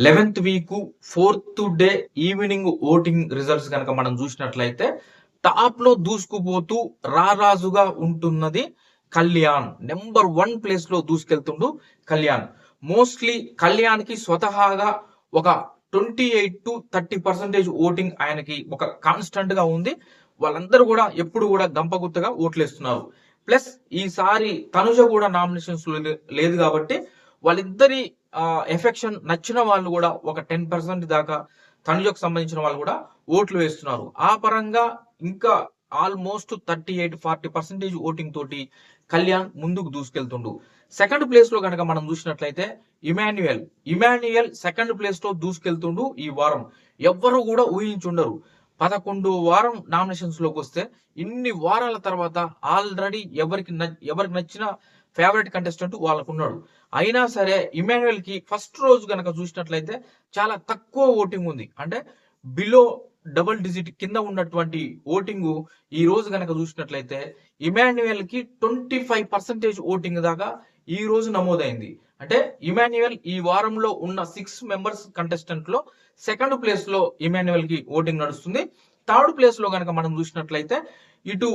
11th week 4th day evening voting results కనుక మనం చూసినట్లయితే టాప్ లో దూసుకుపోతూ రారాజుగా ఉంటున్నది కళ్యాణ్. నెంబర్ 1 ప్లేస్ లో దూసుకెళ్తుండు కళ్యాణ్. మోస్ట్లీ కళ్యాణ్ కి స్వతహాగా ఒక 28-30% ఓటింగ్ ఆయనకి ఒక కాన్స్టెంట్ గా ఉంది. వాళ్ళందరూ కూడా ఎప్పుడు కూడా గంపగుత్తగా ఓట్లేస్తున్నారు. ప్లస్ ఈసారి తనుజ కూడా నామినేషన్స్ లేదు కాబట్టి వాళ్ళిద్దరి ఎఫెక్షన్ నచ్చిన వాళ్ళు కూడా ఒక 10% దాకా తనుజకు సంబంధించిన వాళ్ళు కూడా ఓట్లు వేస్తున్నారు. ఆ పరంగా ఇంకా ఆల్మోస్ట్ 38-40% ఓటింగ్ తోటి కళ్యాణ్ ముందుకు దూసుకెళ్తుండు. సెకండ్ ప్లేస్ లో కనుక మనం చూసినట్లయితే ఇమాన్యుయల్ సెకండ్ ప్లేస్ లో దూసుకెళ్తుండు. ఈ వారం ఎవ్వరు కూడా ఊహించుండరు. 11వ వారం నామినేషన్స్ లోకి వస్తే ఇన్ని వారాల తర్వాత ఆల్రెడీ ఎవరికి నచ్చిన ఫేవరెట్ కంటెస్టెంట్ వాళ్ళకున్నాడు. అయినా సరే ఇమాన్యుయల్ కి ఫస్ట్ రోజు కనుక చూసినట్లయితే చాలా తక్కువ ఓటింగ్ ఉంది. అంటే బిలో డబుల్ డిజిట్ కింద ఉన్నటువంటి ఓటింగ్ ఈ రోజు కనుక చూసినట్లయితే ఇమాన్యుయల్ కి 25% ఓటింగ్ దాకా ఈ రోజు నమోదైంది. అంటే ఇమాన్యుయల్ ఈ వారంలో ఉన్న 6 మెంబర్స్ కంటెస్టెంట్ లో సెకండ్ ప్లేస్ లో ఇమాన్యుయల్ కి ఓటింగ్ నడుస్తుంది. థర్డ్ ప్లేస్ లో కనుక మనం చూసినట్లయితే ఇటు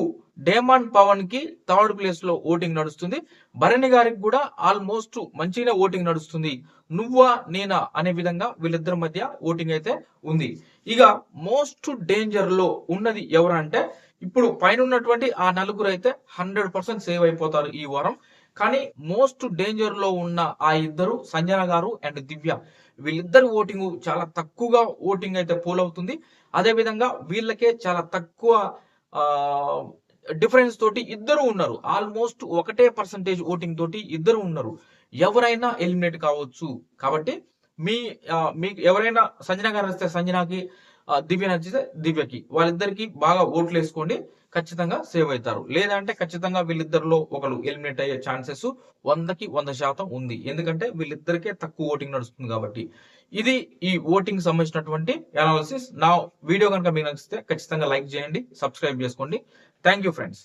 డేమాన్ పవన్ కి థర్డ్ ప్లేస్ లో ఓటింగ్ నడుస్తుంది. భరణి గారికి కూడా ఆల్మోస్ట్ మంచిగా ఓటింగ్ నడుస్తుంది. నువ్వా నేనా అనే విధంగా వీళ్ళిద్దరి మధ్య ఓటింగ్ అయితే ఉంది. ఇక మోస్ట్ డేంజర్ లో ఉన్నది ఎవరంటే ఇప్పుడు పైన ఉన్నటువంటి ఆ నలుగురు అయితే 100% సేవ్ అయిపోతారు ఈ వారం. కానీ మోస్ట్ డేంజర్ లో ఉన్న ఆ ఇద్దరు సంజన గారు అండ్ దివ్య, వీళ్ళిద్దరు ఓటింగ్ చాలా తక్కువగా ఓటింగ్ అయితే పోల్ అవుతుంది. అదే విధంగా వీళ్ళకే చాలా తక్కువ డిఫరెన్స్ తోటి ఇద్దరు ఉన్నారు. ఆల్మోస్ట్ 1% ఓటింగ్ తోటి ఇద్దరు ఉన్నారు. ఎవరైనా ఎలిమినేట్ కావచ్చు. కాబట్టి మీకు ఎవరైనా సంజన గారు వస్తే సంజనకి, దివ్య నచ్చితే దివ్యకి, వాళ్ళిద్దరికి బాగా ఓట్లు వేసుకోండి, ఖచ్చితంగా సేవ్ అవుతారు. లేదంటే ఖచ్చితంగా వీళ్ళిద్దరిలో ఒకరు ఎలిమినేట్ అయ్యే ఛాన్సెస్ 100% ఉంది. ఎందుకంటే వీళ్ళిద్దరికే తక్కువ ఓటింగ్ నడుస్తుంది కాబట్టి. ఇది ఈ ఓటింగ్ సంబంధించినటువంటి అనాలిసిస్. నా వీడియో కనుక మీకు నచ్చితే ఖచ్చితంగా లైక్ చేయండి, సబ్స్క్రైబ్ చేసుకోండి. Thank you friends.